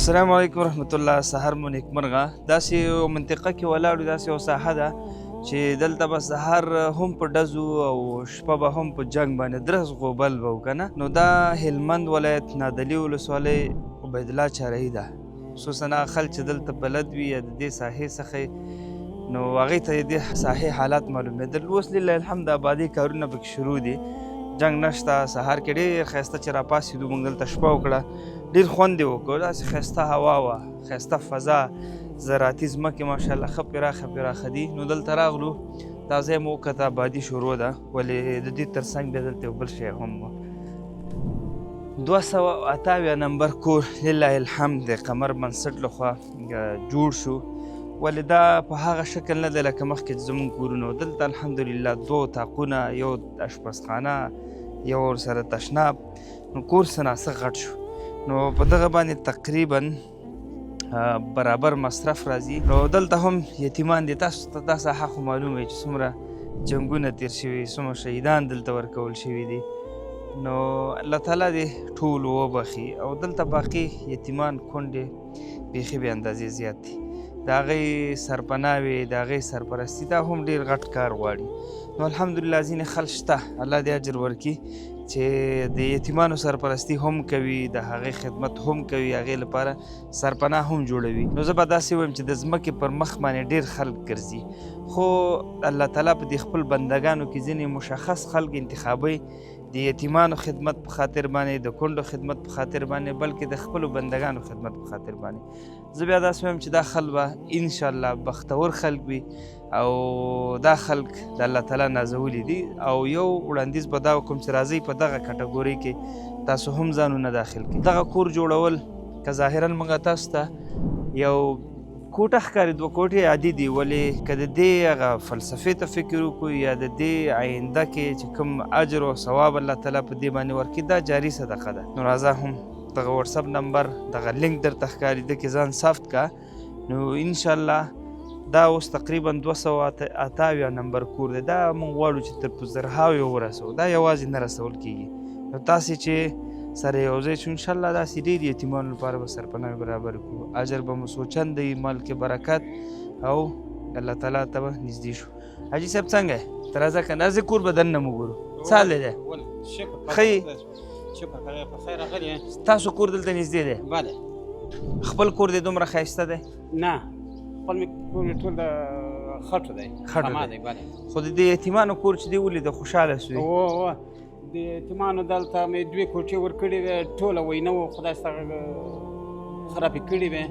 السلام علیکم ورحمت الله. سهار مو نیکمرغه. داسې یو منطقه کې ولاړ یو، داسې یو ساحه ده چې دلته به سهار هم په ډزو او شپه به هم په جنګ باندې درز غوبل به و که نه. نو دا هلمند ولایت نادعلي ولسوالۍ عبیدالله چارهي ده. خصوصا هغه خلک چې دلته بلد وي یا د دې ساحې څخه نو هغوی ته د دې ساحې حالات معلومېدل. اوس لله الحمد د آبادۍ کارونه پکې شروع دي، جنګ نشته. سهار کې ډېر ښایسته چې راپاڅېدو، موږ دلته شپه وکړه، ډېر خوند یې وکړ. داسې ښایسته هوا وه، ښایسته فضا، زراعتي ځمکې ماشاءالله ښه پراخه دي. نو دلته راغلو، دا ځای مو وکته، آبادي شروع ده. ولې د دې تر څنګ بیا دلته یو بل شی هم و. 278 نمبر کور لله الحمد د قمر بنسټ لخوا جوړ شو. ولې دا په هغه شکل نه دی لکه مخکې چې زموږ کورونه. دلته الحمدلله 2 اتاقونه، یو اشپزخانه، یو ورسره تشناب. نو کور څه ناڅه غټ شو. نو په دغه باندې تقریبا برابر مصرف راځي. نو دلته هم یتیمان دي. تاسو ته دا ساحه خو معلومه چې څومره جنګونه تیر شوي، څومره شهیدان دلته ورکول شوي دي. نو الله تعالی دې ټول وبخي. او دلته باقي یتیمان کونډې بیخي بې اندازې زیات دي. د هغې سرپناه وي، د هغې سرپرستي، دا هم ډېر غټ کار غواړي. نو الحمدلله ځینې خلک شته، الله دې اجر ورکړي، چې د یتیمانو سرپرستي هم کوي، د هغې خدمت هم کوي، هغې لپاره سرپناه هم جوړوي. نو زه به داسې ووایم چې د ځمکې پر مخ باندې ډېر خلک ګرځي، خو الله تعالی په دې خپل بندګانو کې ځینې مشخص خلک انتخابوي د یتیمانو خدمت په خاطر باندې، د کونډو خدمت په خاطر باندې، بلکې د خپلو بندګانو خدمت په خاطر باندې. زه بیا داسې وایم چې دا خلک به انشاءالله بختور خلک وي، او دا خلک د الله تعالی نازولي دي. او یو وړاندیز به دا وکړم چې راځئ په دغه کټګورۍ کې تاسو هم ځانونه داخل کړئ. دغه کور جوړول که ظاهرا موږ تاسو ته یو کوټه ښکاري، 2 کوټې عادي دي، ولې که د دې هغه فلسفې ته فکر وکړو یا د دې آینده کې چې کوم اجر او ثواب الله تعالی په دې باندې ورکړي، دا جاري صدقه ده. نو راځه هم دغه واتساپ نمبر، دغه لینک درته ښکاري، دکې ځان سافت کا. نو انشاءالله دا اوس تقریبا 278 نمبر کور دی. دا موږ غواړو چې تر 1000 ورسوو. دا یوازې نه رسول کېږي. نو تاسې چې سره یو ځای شو انشاءالله داسې ډېر یتیمانو لپاره به سرپناه برابر کړو. اجر به مو سوچند دی، مال کې برکت، او الله تعالی ته به نږدې شو. حاجي صاحب څنګه یې؟ ته راځه که نه راځې کور به دننه مو ګورو. څه حال دی؟ ښه یې؟ تاسو کور دلته نږدې دی؟ بله. خپل کور دی دومره ښایسته دی؟ نه، خپل مې کور ټول د خټو دی. خټو دی. خو د دې یتیمانو کور چې دی ولید خوشحاله سوې؟ د یتیمانو دلته مې 2 کوټې ورکړې وې، ټوله ویونه وه، خدای ستغه خرابې کړې وې.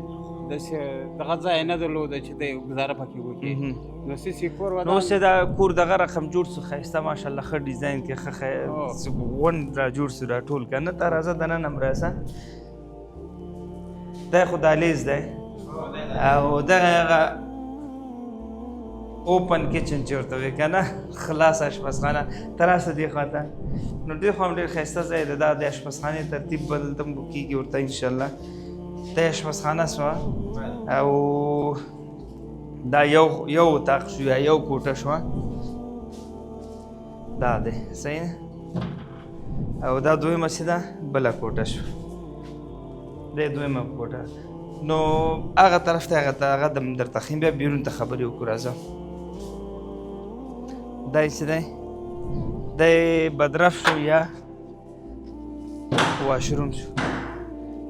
داسې دغه ځای نه درلوده چې دی ګزاره پکې وکړي. نو سسي کور نو اوس یې دا کور دغه رقم جوړ سو، ښایسته ماشاءالله، ښه ډیزاین کې ښه غونډ را جوړ سو دا ټول که نه. ته راځه دننه هم راسه. دا خو دهلیز دی، او دغه هغه اوپن کچن چې ورته وایي که نه، خلاص اشپزخانه. ته راسه دې خوا ته. نو دې خوا هم ډېر ښایسته ځای دی. دا د اشپزخانې ترتیب به دلته هم کېږي ورته انشاءالله. دا اشپزخانه سوه، او دا یو اتاق شو یا یو کوټه شوه. دا دی صحیح نه؟ او دا دویمه چې ده بله کوټه شو، دا دویمه کوټه. نو هغه طرف ته هغه درته ښیم، بیا بیرون ته خبرې وکړو. راځه. دا یې څه دی؟ دا یې بدرف شو یا واشروم شو.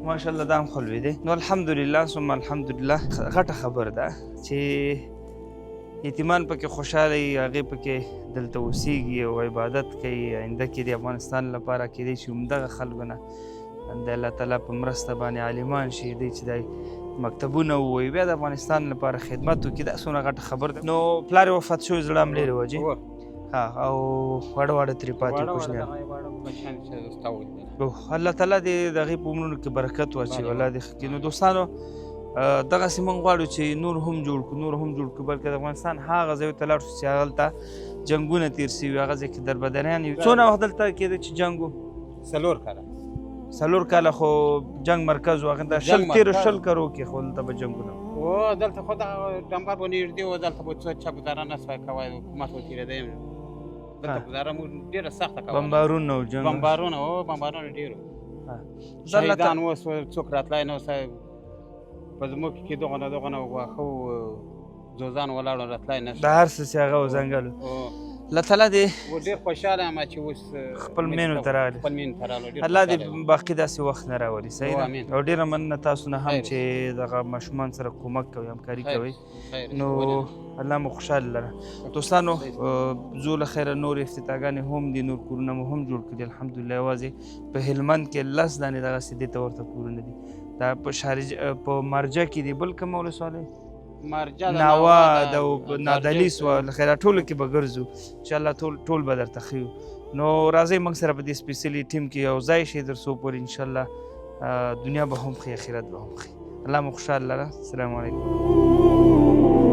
ماشاءالله دا هم خلوي دی. نو الحمدلله ثم الحمدلله. غټه خبر ده چې یتیمان پکې خوشحاله وي، هغې پکې دلته اوسېږي او عبادت کوي. آینده کې د افغانستان لپاره کېدی شي همدغه خلکو نه د الله تعالی په مرسته باندې عالمان شي، دی چې دی مکتبونه ووایي، بیا د افغانستان لپاره خدمت وکړي. دا څومره غټه خبر ده. نو پلار یې وفات شوی، زړه هم لرې وجې، او واړه ترې پاتې کوچنیان. الله تعالی دې د هغې په عمرونو کې برکت واچوي، الله دې ښه کړي. نو دوستانو دغسې موږ غواړو چې نور هم جوړ کړو، بلکې د افغانستان هغه ځایو ته لاړ شو چې هغلته جنګونه تېر سوي، هغه ځای کې دربدریان وي. څونه وخت دلته کېده چې جنګ و؟ 4 کاله. خو جنګ مرکز و، هغه د 13 کلو کې خو دلته به جنګونه و. دلته خو دغه ډمبر به نږدې و، دلته به چا ګزاره نه سوی کوی، حکومت به تېرېدی. دلته ګزاره مو ډېره سخته کوله. بمبارونه و جنګ، بمبارونه ډېر و. شهیدان اوس څوک راتلی نه، په ځمکو کې دغه نه واښه زوزان ولاړ راتلی نه د هر څه چې هغه و ځنګل الله تعالی دې ډېر خوشحاله یم چې اوس خپل مینو ته راغلي خپل مینو ته راغلو الله دې باقي داسې وخت نه راولي صحیح ده آمین. او ډېره مننه تاسو نه هم خیر. چې دغه ماشومان سره کومک کوي همکاري خیر. کوي خیر. نو الله مو خوشحاله لره دوستانو زو له خیره نور افتتاحګانې هم دي نور کورونه مو هم جوړ کړي الحمدلله یوازې په هلمند کې 10 دانې دغسې دې ته ورته کورونه دي دا په په مارجه کې دي بل کومه ولسوالۍ مارجه ناوا د نادلیس و خیره ټولو کې به ګرځو انشاءالله ټول به درته ښیو نو راځئ موږ سره په دې سپیشلي ټیم کې یو ځای شي تر څو پورې انشاءالله دنیا به هم ښي آخرت به هم ښي الله مو خوشحال لره السلام علیکم